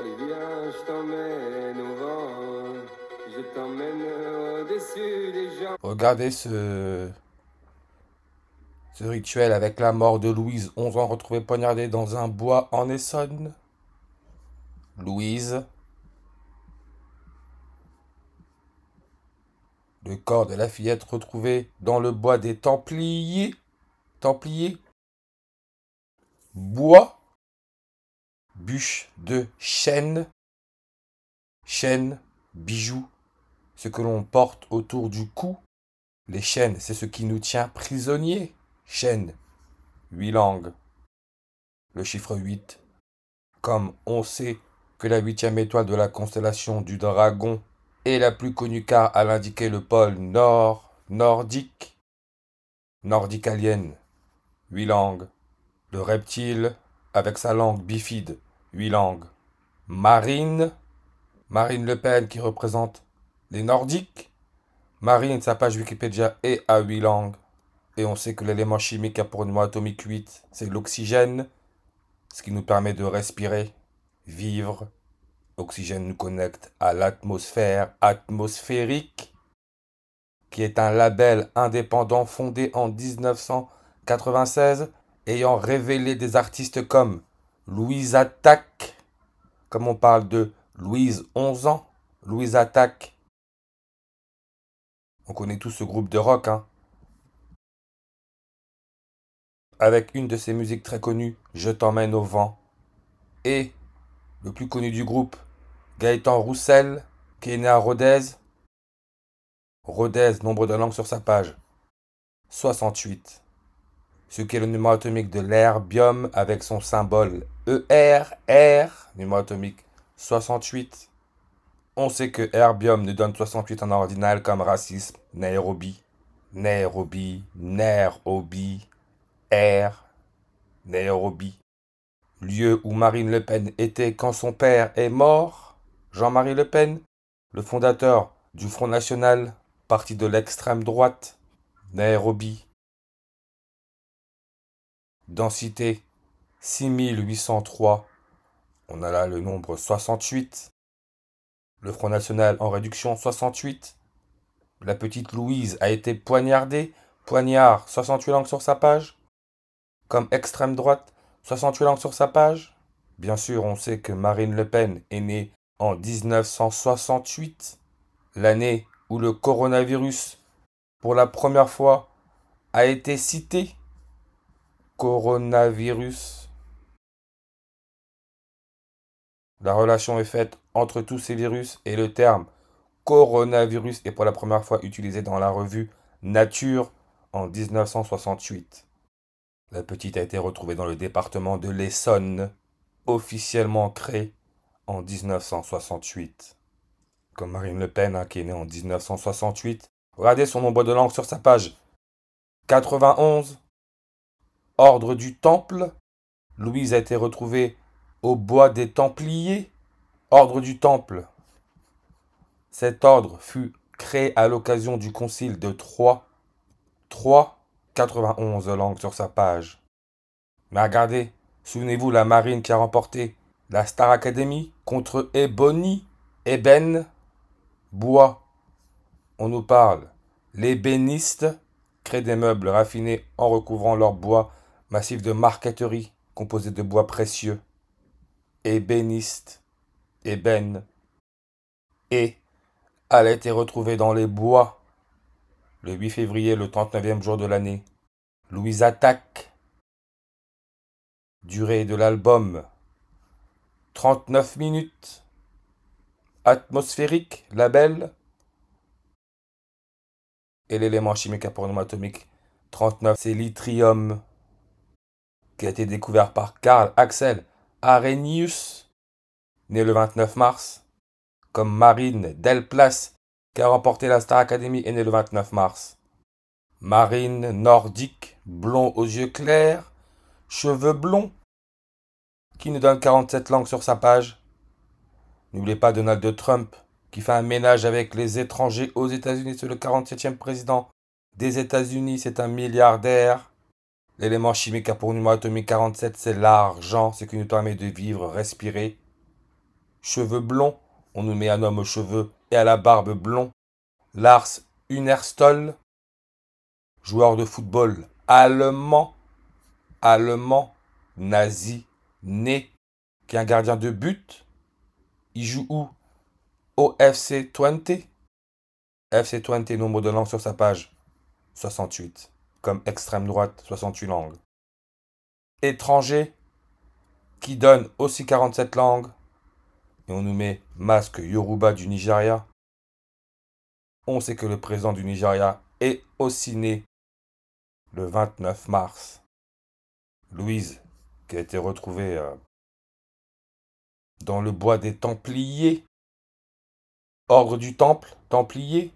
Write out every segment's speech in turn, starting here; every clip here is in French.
Allez viens, je t'emmène au vent, je t'emmène au-dessus des gens. Regardez ce rituel avec la mort de Louise, 11 ans, retrouvée poignardée dans un bois en Essonne. Louise, le corps de la fillette retrouvé dans le bois des Templiers. Templiers, bois, bûche de chêne, chêne, bijoux, ce que l'on porte autour du cou. Les chaînes, c'est ce qui nous tient prisonniers. Chaîne, 8 langues. Le chiffre 8, comme on sait que la huitième étoile de la constellation du Dragon est la plus connue car elle indiquait le pôle nord, nordique, nordicalienne, 8 langues. Le reptile, avec sa langue bifide, 8 langues. Marine, Marine Le Pen qui représente les Nordiques. Marine, sa page Wikipédia est à 8 langues. Et on sait que l'élément chimique a pour numéro atomique 8, c'est l'oxygène, ce qui nous permet de respirer, vivre. L'oxygène nous connecte à l'atmosphère atmosphérique, qui est un label indépendant fondé en 1996, ayant révélé des artistes comme Louise Attaque, comme on parle de Louise 11 ans, Louise Attaque. On connaît tous ce groupe de rock, hein. Avec une de ses musiques très connues, Je t'emmène au vent. Et le plus connu du groupe, Gaëtan Roussel, qui est né à Rodez. Rodez, nombre de langues sur sa page, 68. Ce qui est le numéro atomique de l'herbium avec son symbole ER, numéro atomique 68. On sait que herbium nous donne 68 en ordinal comme racisme, Nairobi, Nairobi, Nairobi, R, Nairobi. Lieu où Marine Le Pen était quand son père est mort. Jean-Marie Le Pen, le fondateur du Front National, parti de l'extrême droite. Nairobi. Densité 6803. On a là le nombre 68. Le Front National en réduction 68. La petite Louise a été poignardée. Poignard 68 langues sur sa page. Comme extrême droite 68 langues sur sa page. Bien sûr, on sait que Marine Le Pen est née en 1968, l'année où le coronavirus, pour la première fois, a été cité. Coronavirus. La relation est faite entre tous ces virus et le terme coronavirus est pour la première fois utilisé dans la revue Nature en 1968. La petite a été retrouvée dans le département de l'Essonne, officiellement créé en 1968. Comme Marine Le Pen, hein, qui est née en 1968. Regardez son nombre de langues sur sa page. 91. Ordre du Temple. Louise a été retrouvée au bois des Templiers. Ordre du Temple. Cet ordre fut créé à l'occasion du concile de Troyes. 91 langues sur sa page. Mais regardez, souvenez-vous la marine qui a remporté la Star Academy contre Ebony, Ébène, bois. On nous parle. Les ébénistes créent des meubles raffinés en recouvrant leur bois massif de marqueterie composé de bois précieux. Ébéniste, ébène. Et elle a été retrouvée dans les bois le 8 février, le 39e jour de l'année. Louise Attaque. Durée de l'album 39 minutes. Atmosphérique, label. Et l'élément chimique à pronom atomique 39, c'est l'yttrium, qui a été découvert par Karl Axel Arrhenius, né le 29 mars, comme Marine Delplace, qui a remporté la Star Academy, est née le 29 mars. Marine nordique, blond aux yeux clairs, cheveux blonds, qui nous donne 47 langues sur sa page. N'oubliez pas Donald Trump, qui fait un ménage avec les étrangers aux États-Unis. C'est le 47e président des États-Unis. C'est un milliardaire. L'élément chimique a pour numéro atomique 47, c'est l'argent. Ce qui nous permet de vivre, respirer. cheveux blonds. On nous met un homme aux cheveux et à la barbe blond. Lars Unerstøl, joueur de football allemand, nazi, né, qui est un gardien de but. Il joue où? Au FC Twente. FC Twente, nombre de langues sur sa page, 68. Comme extrême droite, 68 langues. Étranger, qui donne aussi 47 langues. Et on nous met masque Yoruba du Nigeria. On sait que le président du Nigeria est aussi né le 29 mars. Louise, qui a été retrouvée dans le bois des Templiers. Ordre du Temple, Templier.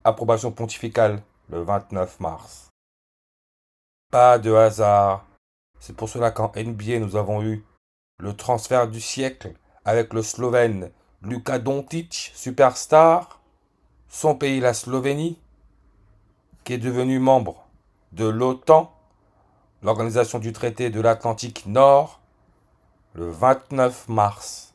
Approbation pontificale, le 29 mars. Pas de hasard. C'est pour cela qu'en NBA, nous avons eu le transfert du siècle avec le Slovène Luka Doncic, superstar. Son pays, la Slovénie, qui est devenu membre de l'OTAN, l'Organisation du traité de l'Atlantique Nord, le 29 mars.